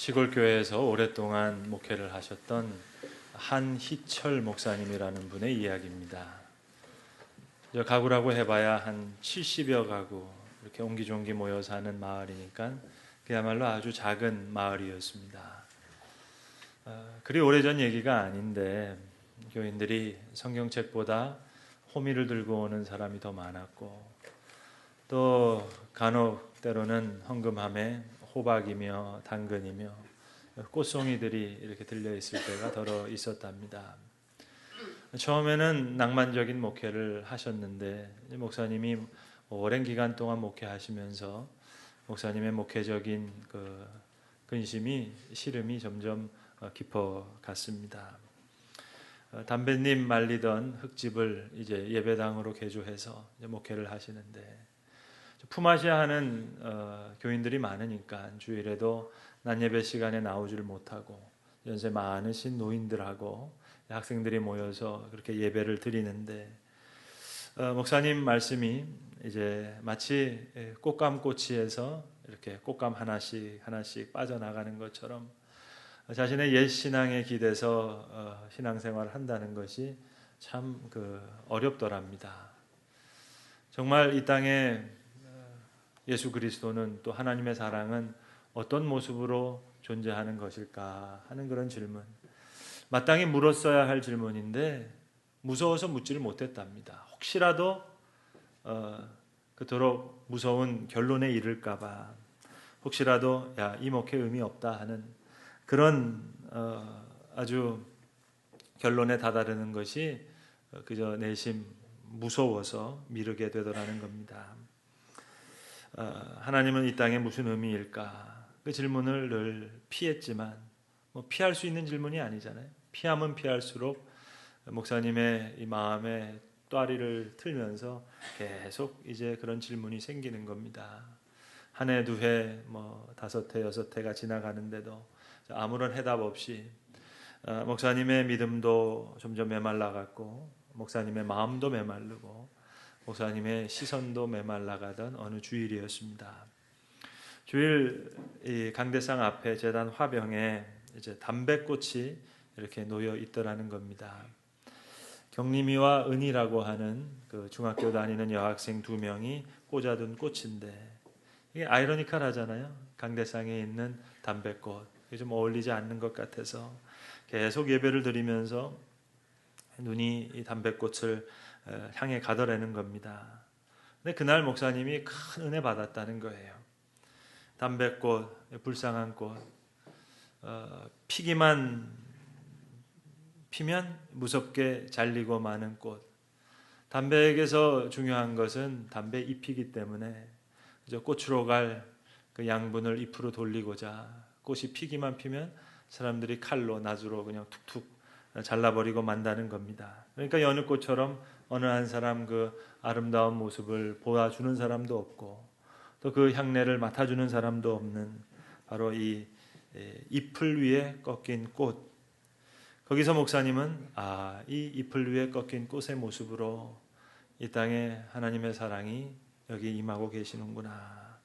시골 교회에서 오랫동안 목회를 하셨던 한희철 목사님이라는 분의 이야기입니다. 가구라고 해봐야 한 70여 가구 이렇게 옹기종기 모여 사는 마을이니까 그야말로 아주 작은 마을이었습니다. 그리 오래전 얘기가 아닌데 교인들이 성경책보다 호미를 들고 오는 사람이 더 많았고, 또 간혹 때로는 헌금함에 호박이며 당근이며 꽃송이들이 이렇게 들려 있을 때가 더러 있었답니다. 처음에는 낭만적인 목회를 하셨는데 목사님이 오랜 기간 동안 목회하시면서 목사님의 목회적인 근심이 시름이 점점 깊어갔습니다. 담배님 말리던 흙집을 이제 예배당으로 개조해서 이제 목회를 하시는데, 품앗이야 하는 교인들이 많으니까 주일에도 낮 예배 시간에 나오지를 못하고 연세 많으신 노인들하고 학생들이 모여서 그렇게 예배를 드리는데, 목사님 말씀이 이제 마치 꽃감꼬치에서 이렇게 꽃감 하나씩 빠져나가는 것처럼 자신의 옛 신앙에 기대서 신앙생활을 한다는 것이 참 어렵더랍니다. 정말 이 땅에 예수 그리스도는, 또 하나님의 사랑은 어떤 모습으로 존재하는 것일까 하는 그런 질문, 마땅히 물었어야 할 질문인데 무서워서 묻지를 못했답니다. 혹시라도 그토록 무서운 결론에 이를까봐, 혹시라도 이 목회 의미 없다 하는 그런 아주 결론에 다다르는 것이 그저 내심 무서워서 미루게 되더라는 겁니다. 하나님은 이 땅에 무슨 의미일까? 그 질문을 늘 피했지만 피할 수 있는 질문이 아니잖아요. 피하면 피할수록 목사님의 이 마음에 또아리를 틀면서 계속 이제 그런 질문이 생기는 겁니다. 한 해, 두 해, 다섯 해, 여섯 해가 지나가는데도 아무런 해답 없이 목사님의 믿음도 점점 메말라갔고, 목사님의 마음도 메마르고, 목사님의 시선도 메말라가던 어느 주일이었습니다. 주일 이 강대상 앞에 제단 화병에 이제 담배꽃이 이렇게 놓여 있더라는 겁니다. 경림이와 은희라고 하는 그 중학교 다니는 여학생 두 명이 꽂아둔 꽃인데, 이게 아이러니컬하잖아요. 강대상에 있는 담배꽃, 이게 좀 어울리지 않는 것 같아서 계속 예배를 드리면서 눈이 이 담배꽃을 향해 가더라는 겁니다. 근데 그날 목사님이 큰 은혜 받았다는 거예요. 담배꽃, 불쌍한 꽃, 피기만 피면 무섭게 잘리고 마는 꽃. 담배에게서 중요한 것은 담배 잎이기 때문에 꽃으로 갈 그 양분을 잎으로 돌리고자 꽃이 피기만 피면 사람들이 칼로 낫으로 그냥 툭툭 잘라버리고 만다는 겁니다. 그러니까 여느 꽃처럼 어느 한 사람 그 아름다운 모습을 보아주는 사람도 없고, 또 그 향내를 맡아주는 사람도 없는 바로 이 잎을 위에 꺾인 꽃. 거기서 목사님은 이 잎을 위에 꺾인 꽃의 모습으로 이 땅에 하나님의 사랑이 여기 임하고 계시는구나,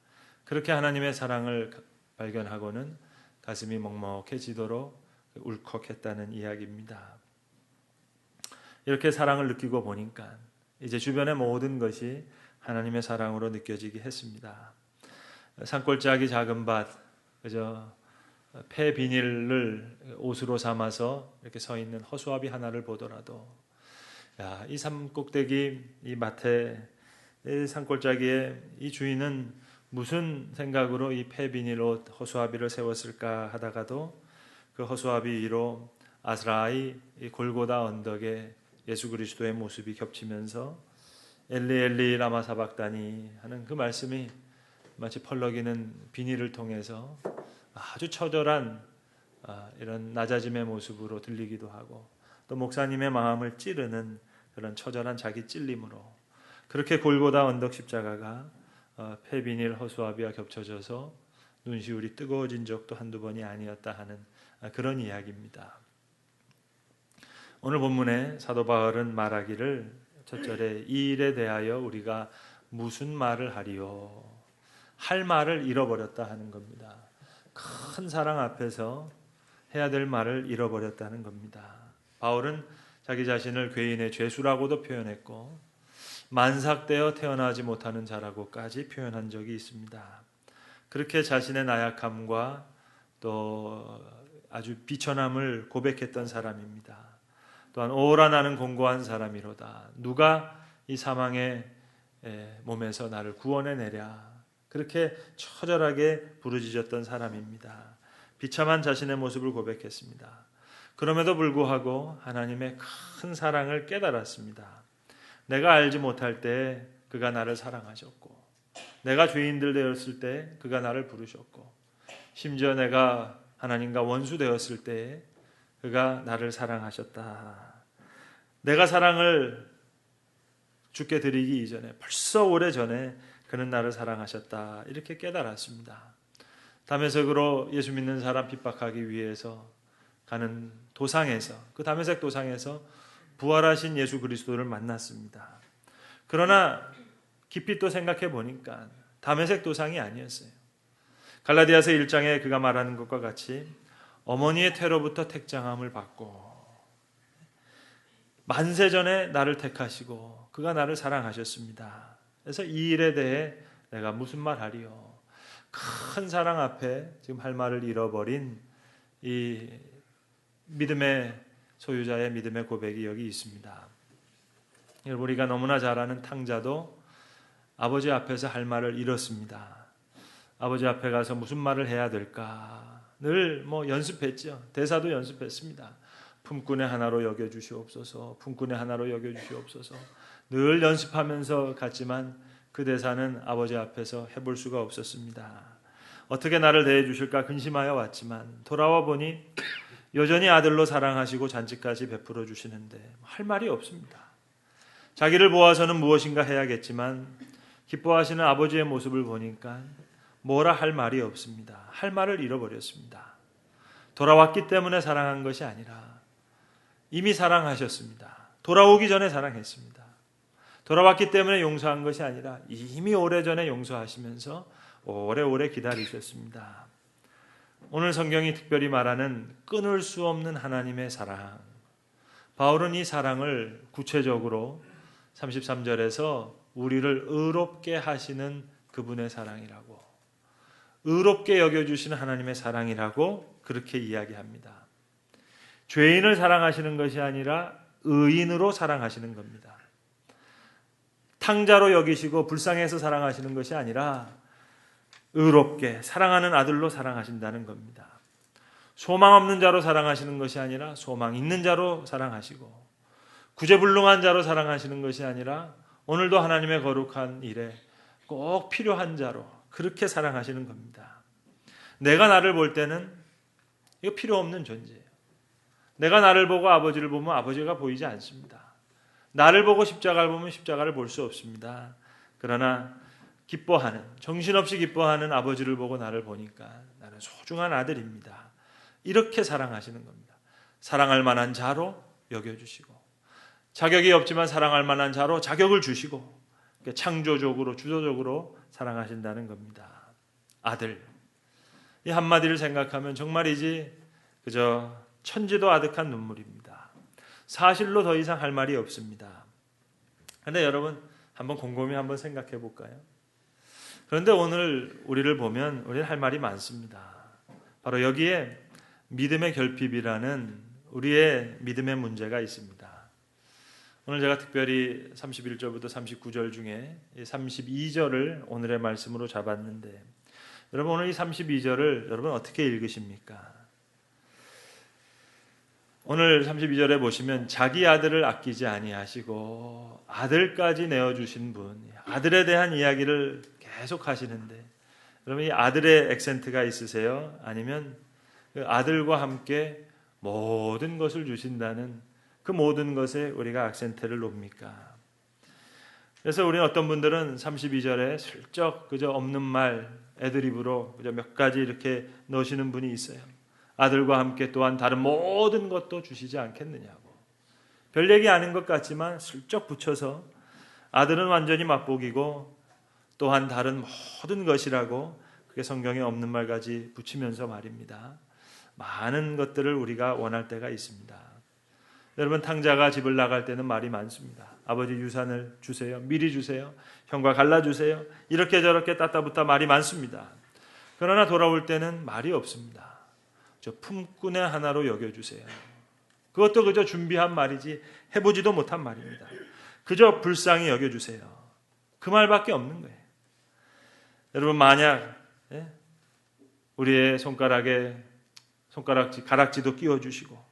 그렇게 하나님의 사랑을 발견하고는 가슴이 먹먹해지도록 울컥했다는 이야기입니다. 이렇게 사랑을 느끼고 보니까 이제 주변의 모든 것이 하나님의 사랑으로 느껴지게 했습니다. 산골짜기 작은 밭, 그저 폐 비닐을 옷으로 삼아서 이렇게 서 있는 허수아비 하나를 보더라도, 이 산꼭대기 이 밭에, 이 산골짜기에 이 주인은 무슨 생각으로 이 폐 비닐 옷 허수아비를 세웠을까 하다가도 그 허수아비 위로 아스라이 이 골고다 언덕에 예수 그리스도의 모습이 겹치면서 엘리 엘리 라마 사박다니 하는 그 말씀이 마치 펄럭이는 비닐을 통해서 아주 처절한 이런 낮아짐의 모습으로 들리기도 하고, 또 목사님의 마음을 찌르는 그런 처절한 자기 찔림으로, 그렇게 골고다 언덕 십자가가 폐비닐 허수아비와 겹쳐져서 눈시울이 뜨거워진 적도 한두 번이 아니었다 하는 그런 이야기입니다. 오늘 본문에 사도 바울은 말하기를 첫 절에 이 일에 대하여 우리가 무슨 말을 하리요, 할 말을 잃어버렸다 하는 겁니다. 큰 사랑 앞에서 해야 될 말을 잃어버렸다는 겁니다. 바울은 자기 자신을 죄인의 죄수라고도 표현했고 만삭되어 태어나지 못하는 자라고까지 표현한 적이 있습니다. 그렇게 자신의 나약함과 또 아주 비천함을 고백했던 사람입니다. 또한 오라 나는 공고한 사람이로다. 누가 이 사망의 몸에서 나를 구원해내랴. 그렇게 처절하게 부르짖었던 사람입니다. 비참한 자신의 모습을 고백했습니다. 그럼에도 불구하고 하나님의 큰 사랑을 깨달았습니다. 내가 알지 못할 때 그가 나를 사랑하셨고, 내가 죄인들 되었을 때 그가 나를 부르셨고, 심지어 내가 하나님과 원수 되었을 때 그가 나를 사랑하셨다. 내가 사랑을 주께 드리기 이전에 벌써 오래전에 그는 나를 사랑하셨다. 이렇게 깨달았습니다. 다메섹으로 예수 믿는 사람 핍박하기 위해서 가는 도상에서, 그 다메섹 도상에서 부활하신 예수 그리스도를 만났습니다. 그러나 깊이 또 생각해 보니까 다메섹 도상이 아니었어요. 갈라디아서 1장에 그가 말하는 것과 같이 어머니의 태로부터 택장함을 받고 만세 전에 나를 택하시고 그가 나를 사랑하셨습니다. 그래서 이 일에 대해 내가 무슨 말 하리요. 큰 사랑 앞에 지금 할 말을 잃어버린 이 믿음의 소유자의 믿음의 고백이 여기 있습니다. 우리가 너무나 잘 아는 탕자도 아버지 앞에서 할 말을 잃었습니다. 아버지 앞에 가서 무슨 말을 해야 될까 늘 연습했죠. 대사도 연습했습니다. 품꾼의 하나로 여겨주시옵소서, 품꾼의 하나로 여겨주시옵소서. 늘 연습하면서 갔지만 그 대사는 아버지 앞에서 해볼 수가 없었습니다. 어떻게 나를 대해주실까 근심하여 왔지만 돌아와 보니 여전히 아들로 사랑하시고 잔치까지 베풀어 주시는데 할 말이 없습니다. 자기를 보아서는 무엇인가 해야겠지만 기뻐하시는 아버지의 모습을 보니까 뭐라 할 말이 없습니다. 할 말을 잃어버렸습니다. 돌아왔기 때문에 사랑한 것이 아니라 이미 사랑하셨습니다. 돌아오기 전에 사랑했습니다. 돌아왔기 때문에 용서한 것이 아니라 이미 오래전에 용서하시면서 오래오래 기다리셨습니다. 오늘 성경이 특별히 말하는 끊을 수 없는 하나님의 사랑. 바울은 이 사랑을 구체적으로 33절에서 우리를 의롭게 하시는 그분의 사랑이라고, 의롭게 여겨주시는 하나님의 사랑이라고 그렇게 이야기합니다. 죄인을 사랑하시는 것이 아니라 의인으로 사랑하시는 겁니다. 탕자로 여기시고 불쌍해서 사랑하시는 것이 아니라 의롭게 사랑하는 아들로 사랑하신다는 겁니다. 소망 없는 자로 사랑하시는 것이 아니라 소망 있는 자로 사랑하시고, 구제불능한 자로 사랑하시는 것이 아니라 오늘도 하나님의 거룩한 일에 꼭 필요한 자로 그렇게 사랑하시는 겁니다. 내가 나를 볼 때는 이거 필요 없는 존재예요. 내가 나를 보고 아버지를 보면 아버지가 보이지 않습니다. 나를 보고 십자가를 보면 십자가를 볼 수 없습니다. 그러나 기뻐하는, 정신없이 기뻐하는 아버지를 보고 나를 보니까 나는 소중한 아들입니다. 이렇게 사랑하시는 겁니다. 사랑할 만한 자로 여겨주시고, 자격이 없지만 사랑할 만한 자로 자격을 주시고, 창조적으로 주도적으로 사랑하신다는 겁니다. 아들, 이 한마디를 생각하면 정말이지 그저 천지도 아득한 눈물입니다. 사실로 더 이상 할 말이 없습니다. 그런데 여러분 한번 곰곰이 한번 생각해 볼까요? 그런데 오늘 우리를 보면 우리는 할 말이 많습니다. 바로 여기에 믿음의 결핍이라는 우리의 믿음의 문제가 있습니다. 오늘 제가 특별히 31절부터 39절 중에 32절을 오늘의 말씀으로 잡았는데, 여러분 오늘 이 32절을 여러분 어떻게 읽으십니까? 오늘 32절에 보시면 자기 아들을 아끼지 아니하시고 아들까지 내어주신 분, 아들에 대한 이야기를 계속 하시는데, 여러분 이 아들의 액센트가 있으세요? 아니면 그 아들과 함께 모든 것을 주신다는 그 모든 것에 우리가 악센트를 놓습니까? 그래서 우리는 어떤 분들은 32절에 슬쩍 그저 없는 말 애드립으로 그저 몇 가지 이렇게 넣으시는 분이 있어요. 아들과 함께 또한 다른 모든 것도 주시지 않겠느냐고. 별 얘기 아닌 것 같지만 슬쩍 붙여서 아들은 완전히 맛보기고 또한 다른 모든 것이라고 그게 성경에 없는 말까지 붙이면서 말입니다. 많은 것들을 우리가 원할 때가 있습니다. 여러분, 탕자가 집을 나갈 때는 말이 많습니다. 아버지 유산을 주세요. 미리 주세요. 형과 갈라주세요. 이렇게 저렇게 따따붙다 말이 많습니다. 그러나 돌아올 때는 말이 없습니다. 저 품꾼의 하나로 여겨주세요. 그것도 그저 준비한 말이지 해보지도 못한 말입니다. 그저 불쌍히 여겨주세요. 그 말밖에 없는 거예요. 여러분, 만약 우리의 손가락에 가락지도 끼워주시고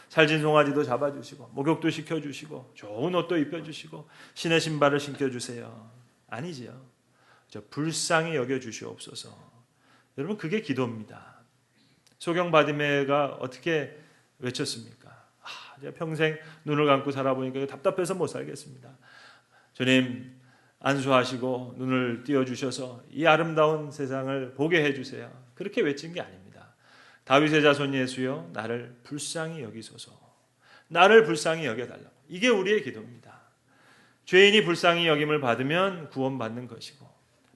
살진 송아지도 잡아주시고 목욕도 시켜주시고 좋은 옷도 입혀주시고 신의 신발을 신겨주세요. 아니지요. 저 불쌍히 여겨주시옵소서. 여러분, 그게 기도입니다. 소경 바디메가 어떻게 외쳤습니까? 제가 평생 눈을 감고 살아보니까 답답해서 못 살겠습니다. 주님, 안수하시고 눈을 띄워주셔서 이 아름다운 세상을 보게 해주세요. 그렇게 외친 게 아닙니다. 다윗의 자손 예수여, 나를 불쌍히 여기소서. 나를 불쌍히 여겨달라고. 이게 우리의 기도입니다. 죄인이 불쌍히 여김을 받으면 구원받는 것이고,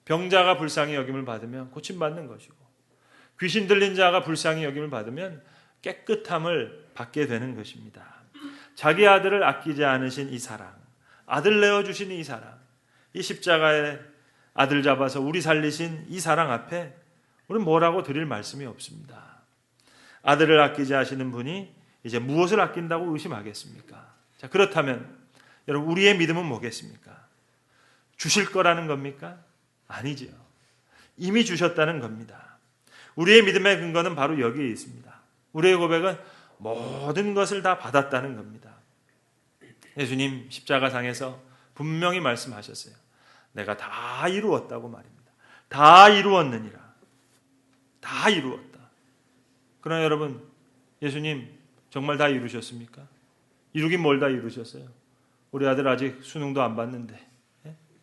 병자가 불쌍히 여김을 받으면 고침받는 것이고, 귀신 들린 자가 불쌍히 여김을 받으면 깨끗함을 받게 되는 것입니다. 자기 아들을 아끼지 않으신 이 사랑, 아들 내어주신 이 사랑, 이 십자가에 아들 잡아서 우리 살리신 이 사랑 앞에 우리는 뭐라고 드릴 말씀이 없습니다. 아들을 아끼지 하시는 분이 이제 무엇을 아낀다고 의심하겠습니까? 자, 그렇다면 여러분, 우리의 믿음은 뭐겠습니까? 주실 거라는 겁니까? 아니지요. 이미 주셨다는 겁니다. 우리의 믿음의 근거는 바로 여기에 있습니다. 우리의 고백은 모든 것을 다 받았다는 겁니다. 예수님 십자가상에서 분명히 말씀하셨어요. 내가 다 이루었다고 말입니다. 다 이루었느니라. 다 이루었다. 그러나 여러분, 예수님 정말 다 이루셨습니까? 이루긴 뭘 다 이루셨어요? 우리 아들 아직 수능도 안 봤는데,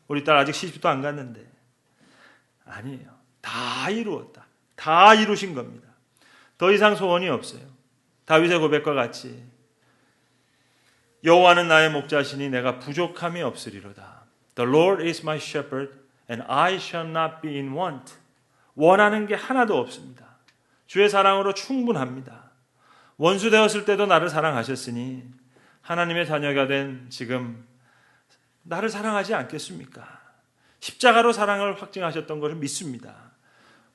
우리 딸 아직 시집도 안 갔는데. 아니에요. 다 이루었다. 다 이루신 겁니다. 더 이상 소원이 없어요. 다윗의 고백과 같이 여호와는 나의 목자시니 내가 부족함이 없으리로다. The Lord is my shepherd and I shall not be in want. 원하는 게 하나도 없습니다. 주의 사랑으로 충분합니다. 원수 되었을 때도 나를 사랑하셨으니 하나님의 자녀가 된 지금 나를 사랑하지 않겠습니까? 십자가로 사랑을 확증하셨던 것을 믿습니다.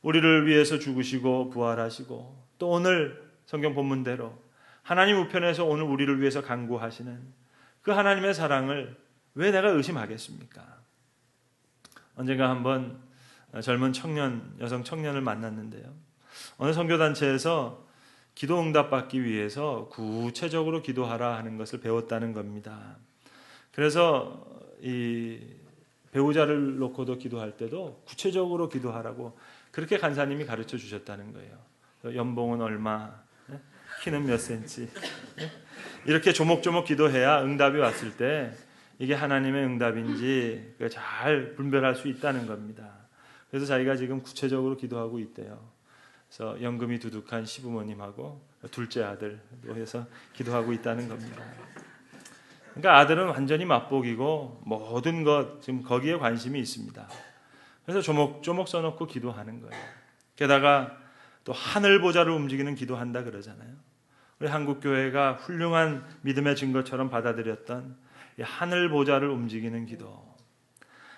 우리를 위해서 죽으시고 부활하시고 또 오늘 성경 본문대로 하나님 우편에서 오늘 우리를 위해서 간구하시는 그 하나님의 사랑을 왜 내가 의심하겠습니까? 언젠가 한번 젊은 여성 청년을 만났는데요. 어느 선교단체에서 기도 응답받기 위해서 구체적으로 기도하라 하는 것을 배웠다는 겁니다. 그래서 이 배우자를 놓고도 기도할 때도 구체적으로 기도하라고 그렇게 간사님이 가르쳐 주셨다는 거예요. 연봉은 얼마, 키는 몇 센치, 이렇게 조목조목 기도해야 응답이 왔을 때 이게 하나님의 응답인지 잘 분별할 수 있다는 겁니다. 그래서 자기가 지금 구체적으로 기도하고 있대요. 그래서 연금이 두둑한 시부모님하고 둘째 아들로 해서 기도하고 있다는 겁니다. 그러니까 아들은 완전히 맛보기고 모든 것 지금 거기에 관심이 있습니다. 그래서 조목조목 써놓고 기도하는 거예요. 게다가 또 하늘 보좌를 움직이는 기도한다 그러잖아요. 우리 한국교회가 훌륭한 믿음의 증거처럼 받아들였던 이 하늘 보좌를 움직이는 기도,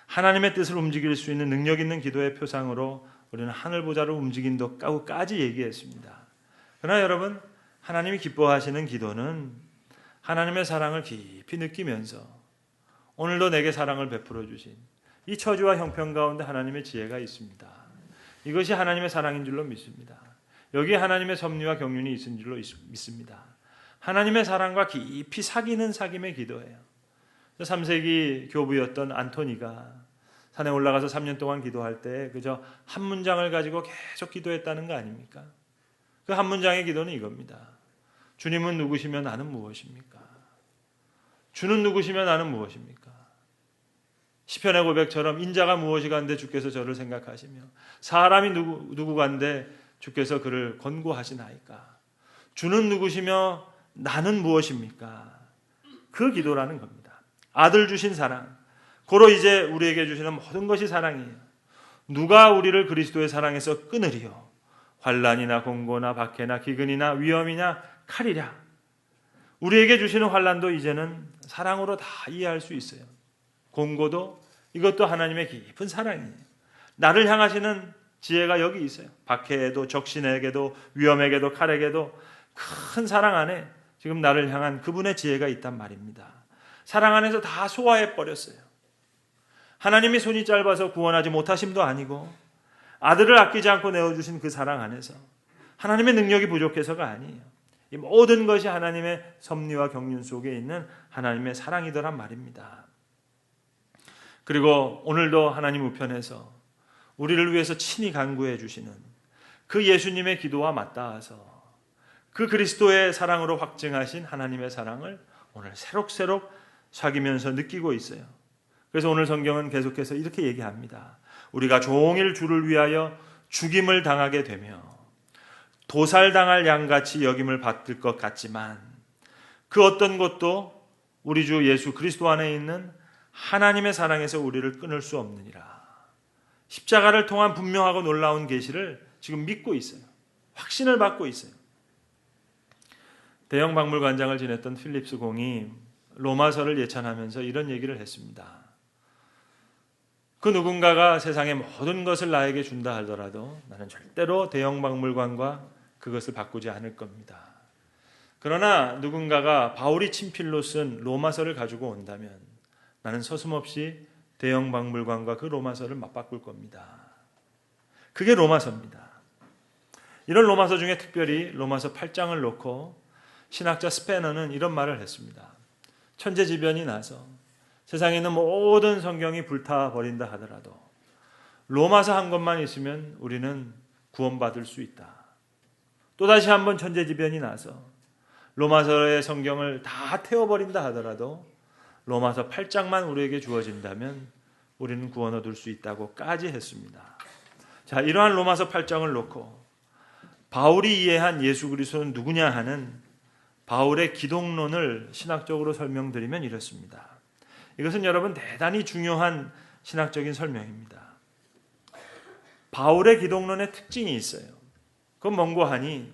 하나님의 뜻을 움직일 수 있는 능력 있는 기도의 표상으로 우리는 하늘 보좌를 움직인다고까지 얘기했습니다. 그러나 여러분, 하나님이 기뻐하시는 기도는 하나님의 사랑을 깊이 느끼면서 오늘도 내게 사랑을 베풀어 주신 이 처지와 형편 가운데 하나님의 지혜가 있습니다. 이것이 하나님의 사랑인 줄로 믿습니다. 여기에 하나님의 섭리와 경륜이 있은 줄로 믿습니다. 하나님의 사랑과 깊이 사귐의 기도예요. 3세기 교부였던 안토니가 산에 올라가서 3년 동안 기도할 때 그저 한 문장을 가지고 계속 기도했다는 거 아닙니까? 그 한 문장의 기도는 이겁니다. 주님은 누구시며 나는 무엇입니까? 주는 누구시며 나는 무엇입니까? 시편의 고백처럼 인자가 무엇이간데 주께서 저를 생각하시며 사람이 누구간데 주께서 그를 권고하시나이까? 주는 누구시며 나는 무엇입니까? 그 기도라는 겁니다. 아들 주신 사랑, 고로 이제 우리에게 주시는 모든 것이 사랑이에요. 누가 우리를 그리스도의 사랑에서 끊으리요? 환난이나 공고나 박해나 기근이나 위험이냐 칼이랴. 우리에게 주시는 환난도 이제는 사랑으로 다 이해할 수 있어요. 공고도 이것도 하나님의 깊은 사랑이에요. 나를 향하시는 지혜가 여기 있어요. 박해에도 적신에게도 위험에게도 칼에게도 큰 사랑 안에 지금 나를 향한 그분의 지혜가 있단 말입니다. 사랑 안에서 다 소화해 버렸어요. 하나님이 손이 짧아서 구원하지 못하심도 아니고 아들을 아끼지 않고 내어주신 그 사랑 안에서 하나님의 능력이 부족해서가 아니에요. 이 모든 것이 하나님의 섭리와 경륜 속에 있는 하나님의 사랑이더란 말입니다. 그리고 오늘도 하나님 우편에서 우리를 위해서 친히 간구해 주시는 그 예수님의 기도와 맞닿아서 그 그리스도의 사랑으로 확증하신 하나님의 사랑을 오늘 새록새록 사귀면서 느끼고 있어요. 그래서 오늘 성경은 계속해서 이렇게 얘기합니다. 우리가 종일 주를 위하여 죽임을 당하게 되며 도살당할 양같이 여김을 받을 것 같지만 그 어떤 것도 우리 주 예수 그리스도 안에 있는 하나님의 사랑에서 우리를 끊을 수 없느니라. 십자가를 통한 분명하고 놀라운 계시를 지금 믿고 있어요. 확신을 받고 있어요. 대형 박물관장을 지냈던 필립스 공이 로마서를 예찬하면서 이런 얘기를 했습니다. 그 누군가가 세상의 모든 것을 나에게 준다 하더라도 나는 절대로 대형 박물관과 그것을 바꾸지 않을 겁니다. 그러나 누군가가 바울이 친필로 쓴 로마서를 가지고 온다면 나는 서슴없이 대형 박물관과 그 로마서를 맞바꿀 겁니다. 그게 로마서입니다. 이런 로마서 중에 특별히 로마서 8장을 놓고 신학자 스페너는 이런 말을 했습니다. 천재지변이 나서 세상에 있는 모든 성경이 불타버린다 하더라도 로마서 한 권만 있으면 우리는 구원받을 수 있다. 또다시 한번 천재지변이 나서 로마서의 성경을 다 태워버린다 하더라도 로마서 8장만 우리에게 주어진다면 우리는 구원 얻을 수 있다고까지 했습니다. 자, 이러한 로마서 8장을 놓고 바울이 이해한 예수 그리스도는 누구냐 하는 바울의 기독론을 신학적으로 설명드리면 이렇습니다. 이것은 여러분 대단히 중요한 신학적인 설명입니다. 바울의 기독론의 특징이 있어요. 그건 뭔고 하니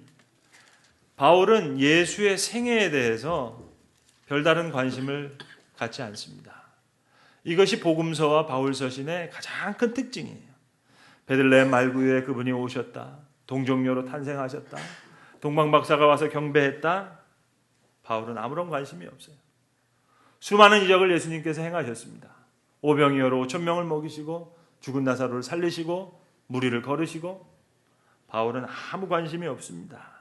바울은 예수의 생애에 대해서 별다른 관심을 갖지 않습니다. 이것이 복음서와 바울 서신의 가장 큰 특징이에요. 베들레헴 말구유에 그분이 오셨다. 동정녀로 탄생하셨다. 동방박사가 와서 경배했다. 바울은 아무런 관심이 없어요. 수많은 이적을 예수님께서 행하셨습니다. 오병이어로 5,000명을 먹이시고 죽은 나사로를 살리시고 무리를 걸으시고 바울은 아무 관심이 없습니다.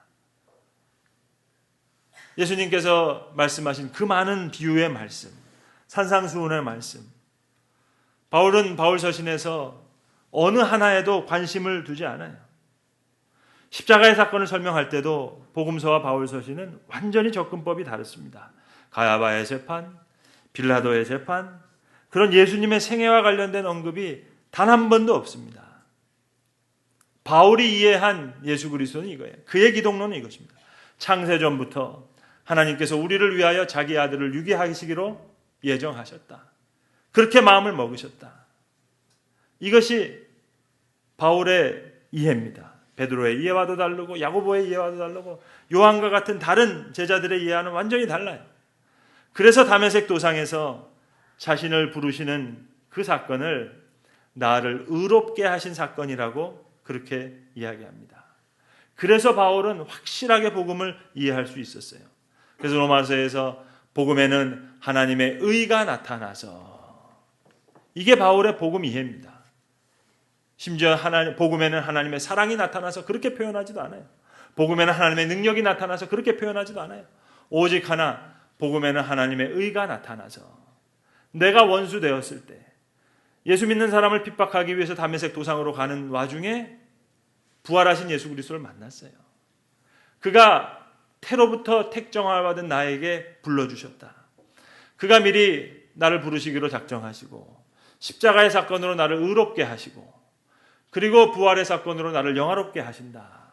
예수님께서 말씀하신 그 많은 비유의 말씀, 산상수훈의 말씀, 바울은 바울 서신에서 어느 하나에도 관심을 두지 않아요. 십자가의 사건을 설명할 때도 복음서와 바울 서신은 완전히 접근법이 다릅니다. 가야바의 재판, 빌라도의 재판, 그런 예수님의 생애와 관련된 언급이 단 한 번도 없습니다. 바울이 이해한 예수 그리스도는 이거예요. 그의 기독론은 이것입니다. 창세전부터 하나님께서 우리를 위하여 자기 아들을 유기하시기로 예정하셨다. 그렇게 마음을 먹으셨다. 이것이 바울의 이해입니다. 베드로의 이해와도 다르고 야고보의 이해와도 다르고 요한과 같은 다른 제자들의 이해와는 완전히 달라요. 그래서 다메섹 도상에서 자신을 부르시는 그 사건을 나를 의롭게 하신 사건이라고 그렇게 이야기합니다. 그래서 바울은 확실하게 복음을 이해할 수 있었어요. 그래서 로마서에서 복음에는 하나님의 의가 나타나서 이게 바울의 복음 이해입니다. 심지어 복음에는 하나님의 사랑이 나타나서 그렇게 표현하지도 않아요. 복음에는 하나님의 능력이 나타나서 그렇게 표현하지도 않아요. 오직 하나, 복음에는 하나님의 의가 나타나서 내가 원수 되었을 때 예수 믿는 사람을 핍박하기 위해서 다메섹 도상으로 가는 와중에 부활하신 예수 그리스도를 만났어요. 그가 태로부터 택정받은 나에게 불러주셨다. 그가 미리 나를 부르시기로 작정하시고 십자가의 사건으로 나를 의롭게 하시고 그리고 부활의 사건으로 나를 영화롭게 하신다.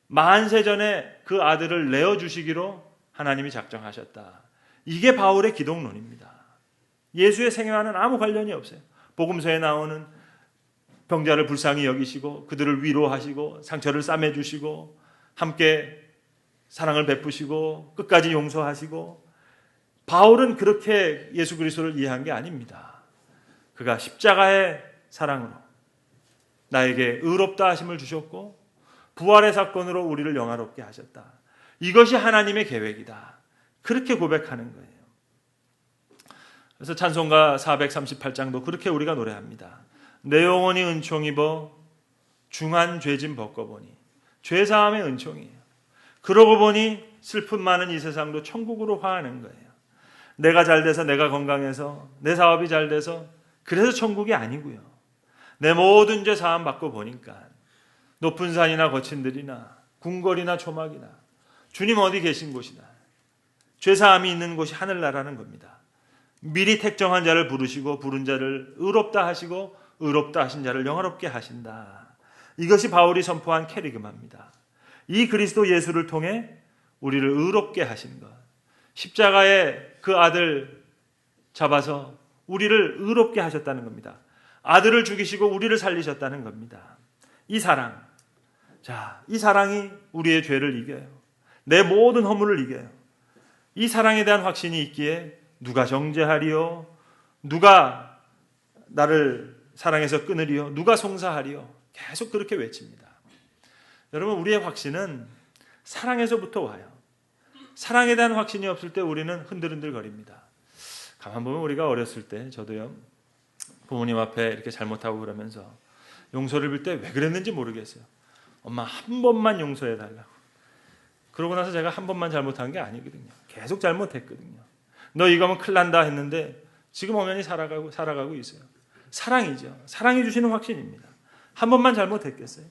만세전에 그 아들을 내어주시기로 하나님이 작정하셨다. 이게 바울의 기독론입니다. 예수의 생애와는 아무 관련이 없어요. 복음서에 나오는 병자를 불쌍히 여기시고 그들을 위로하시고 상처를 싸매주시고 함께 사랑을 베푸시고 끝까지 용서하시고, 바울은 그렇게 예수 그리스도를 이해한 게 아닙니다. 그가 십자가의 사랑으로 나에게 의롭다 하심을 주셨고 부활의 사건으로 우리를 영화롭게 하셨다. 이것이 하나님의 계획이다. 그렇게 고백하는 거예요. 그래서 찬송가 438장도 그렇게 우리가 노래합니다. 내 영혼이 은총 입어 중한 죄짐 벗고보니. 죄사함의 은총이에요. 그러고 보니 슬픔 많은 이 세상도 천국으로 화하는 거예요. 내가 잘 돼서, 내가 건강해서, 내 사업이 잘 돼서 그래서 천국이 아니고요. 내 모든 죄 사함 받고 보니까 높은 산이나 거친 들이나 궁궐이나 초막이나 주님 어디 계신 곳이나 죄사함이 있는 곳이 하늘나라는 겁니다. 미리 택정한 자를 부르시고 부른 자를 의롭다 하시고 의롭다 하신 자를 영화롭게 하신다. 이것이 바울이 선포한 캐리그마입니다. 이 그리스도 예수를 통해 우리를 의롭게 하신 것, 십자가에 그 아들 잡아서 우리를 의롭게 하셨다는 겁니다. 아들을 죽이시고 우리를 살리셨다는 겁니다. 이 사랑, 자, 이 사랑이 우리의 죄를 이겨요. 내 모든 허물을 이겨요. 이 사랑에 대한 확신이 있기에 누가 정죄하리요? 누가 나를 사랑해서 끊으리요? 누가 송사하리요? 계속 그렇게 외칩니다. 여러분, 우리의 확신은 사랑에서부터 와요. 사랑에 대한 확신이 없을 때 우리는 흔들흔들거립니다. 가만 보면 우리가 어렸을 때 저도요, 부모님 앞에 이렇게 잘못하고 그러면서 용서를 빌 때 왜 그랬는지 모르겠어요. 엄마 한 번만 용서해 달라고. 그러고 나서 제가 한 번만 잘못한 게 아니거든요. 계속 잘못했거든요. 너 이거 하면 큰일 난다 했는데 지금 엄연히 살아가고 있어요. 사랑이죠. 사랑이 주시는 확신입니다. 한 번만 잘못했겠어요?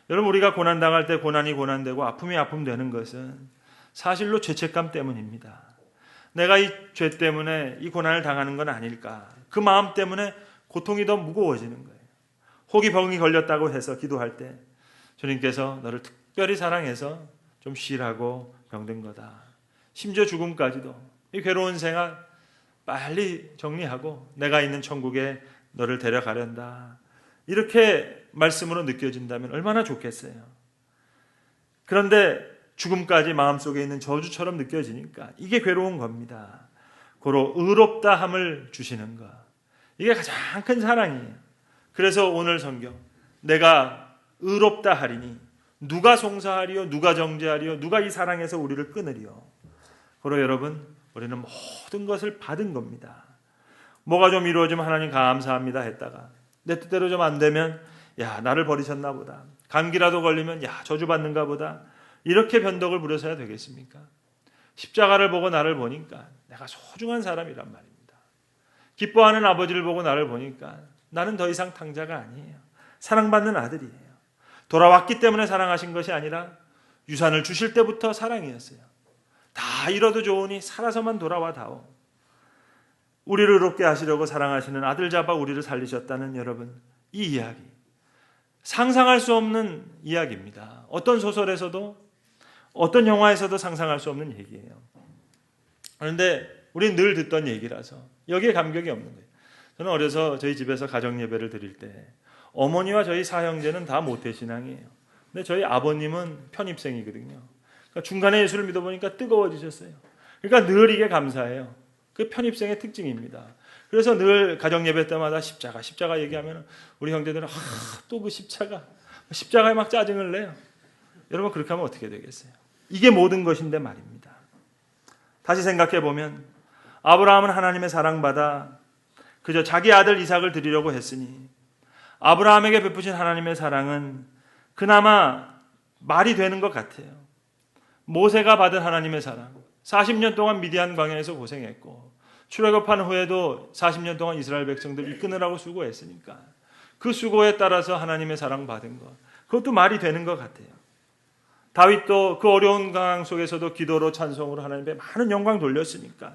여러분, 우리가 고난당할 때 고난이 고난되고 아픔이 아픔되는 것은 사실로 죄책감 때문입니다. 내가 이 죄 때문에 이 고난을 당하는 건 아닐까. 그 마음 때문에 고통이 더 무거워지는 거예요. 혹이 병이 걸렸다고 해서 기도할 때 주님께서 너를 특별히 사랑해서 좀 쉬라고 병든 거다. 심지어 죽음까지도 이 괴로운 생활 빨리 정리하고 내가 있는 천국에 너를 데려가련다. 이렇게 말씀으로 느껴진다면 얼마나 좋겠어요. 그런데 죽음까지 마음속에 있는 저주처럼 느껴지니까 이게 괴로운 겁니다. 고로 의롭다함을 주시는 것, 이게 가장 큰 사랑이에요. 그래서 오늘 성경, 내가 의롭다 하리니 누가 송사하리요? 누가 정죄하리요? 누가 이 사랑에서 우리를 끊으리요? 고로 여러분, 우리는 모든 것을 받은 겁니다. 뭐가 좀 이루어지면 하나님 감사합니다 했다가 내 뜻대로 좀 안 되면 야, 나를 버리셨나 보다. 감기라도 걸리면 야, 저주받는가 보다. 이렇게 변덕을 부려서야 되겠습니까? 십자가를 보고 나를 보니까 내가 소중한 사람이란 말입니다. 기뻐하는 아버지를 보고 나를 보니까 나는 더 이상 탕자가 아니에요. 사랑받는 아들이에요. 돌아왔기 때문에 사랑하신 것이 아니라 유산을 주실 때부터 사랑이었어요. 다 잃어도 좋으니 살아서만 돌아와 다오. 우리를 의롭게 하시려고 사랑하시는 아들 잡아 우리를 살리셨다는 여러분, 이 이야기 상상할 수 없는 이야기입니다. 어떤 소설에서도 어떤 영화에서도 상상할 수 없는 얘기예요. 그런데 우리는 늘 듣던 얘기라서 여기에 감격이 없는 거예요. 저는 어려서 저희 집에서 가정 예배를 드릴 때 어머니와 저희 사형제는 다 모태신앙이에요. 근데 저희 아버님은 편입생이거든요. 그러니까 중간에 예수를 믿어보니까 뜨거워지셨어요. 그러니까 늘 이게 감사해요. 그 편입생의 특징입니다. 그래서 늘 가정 예배 때마다 십자가 얘기하면 우리 형제들은 또 그 십자가에 막 짜증을 내요. 여러분, 그렇게 하면 어떻게 되겠어요? 이게 모든 것인데 말입니다. 다시 생각해 보면 아브라함은 하나님의 사랑받아 그저 자기 아들 이삭을 드리려고 했으니 아브라함에게 베푸신 하나님의 사랑은 그나마 말이 되는 것 같아요. 모세가 받은 하나님의 사랑, 40년 동안 미디안 광야에서 고생했고 출애굽한 후에도 40년 동안 이스라엘 백성들 이끄느라고 수고했으니까 그 수고에 따라서 하나님의 사랑 받은 것, 그것도 말이 되는 것 같아요. 다윗도 그 어려운 상황 속에서도 기도로 찬송으로 하나님께 많은 영광 돌렸으니까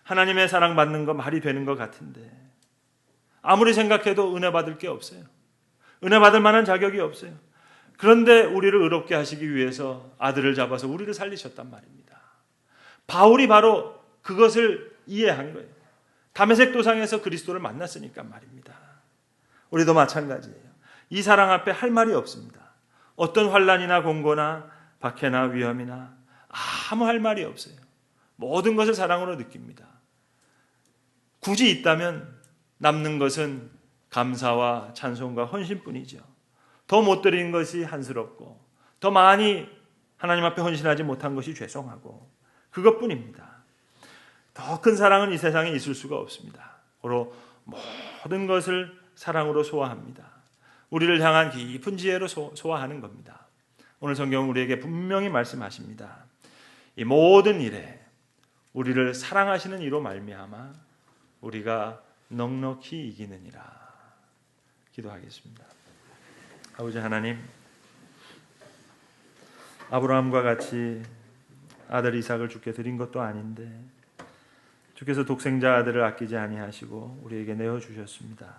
하나님의 사랑 받는 거 말이 되는 것 같은데 아무리 생각해도 은혜 받을 게 없어요. 은혜 받을 만한 자격이 없어요. 그런데 우리를 의롭게 하시기 위해서 아들을 잡아서 우리를 살리셨단 말입니다. 바울이 바로 그것을 이해한 거예요. 다메섹 도상에서 그리스도를 만났으니까 말입니다. 우리도 마찬가지예요. 이 사랑 앞에 할 말이 없습니다. 어떤 환난이나 공고나 박해나 위험이나 아무 할 말이 없어요. 모든 것을 사랑으로 느낍니다. 굳이 있다면 남는 것은 감사와 찬송과 헌신뿐이죠. 더 못 드린 것이 한스럽고 더 많이 하나님 앞에 헌신하지 못한 것이 죄송하고 그것뿐입니다. 더 큰 사랑은 이 세상에 있을 수가 없습니다. 바로 모든 것을 사랑으로 소화합니다. 우리를 향한 깊은 지혜로 소화하는 겁니다. 오늘 성경은 우리에게 분명히 말씀하십니다. 이 모든 일에 우리를 사랑하시는 이로 말미암아 우리가 넉넉히 이기느니라. 기도하겠습니다. 아버지 하나님, 아브라함과 같이 아들 이삭을 주께 드린 것도 아닌데 주께서 독생자 아들을 아끼지 아니하시고 우리에게 내어주셨습니다.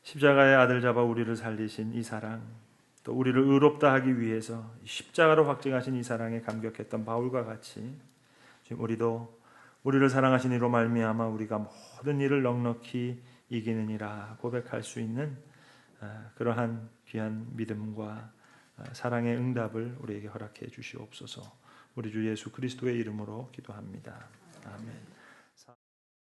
십자가의 아들 잡아 우리를 살리신 이 사랑, 또 우리를 의롭다 하기 위해서 십자가로 확증하신 이 사랑에 감격했던 바울과 같이 지금 우리도 우리를 사랑하신 이로 말미암아 우리가 모든 일을 넉넉히 이기느니라 고백할 수 있는 그러한 귀한 믿음과 사랑의 응답을 우리에게 허락해 주시옵소서. 우리 주 예수 그리스도의 이름으로 기도합니다. 아멘.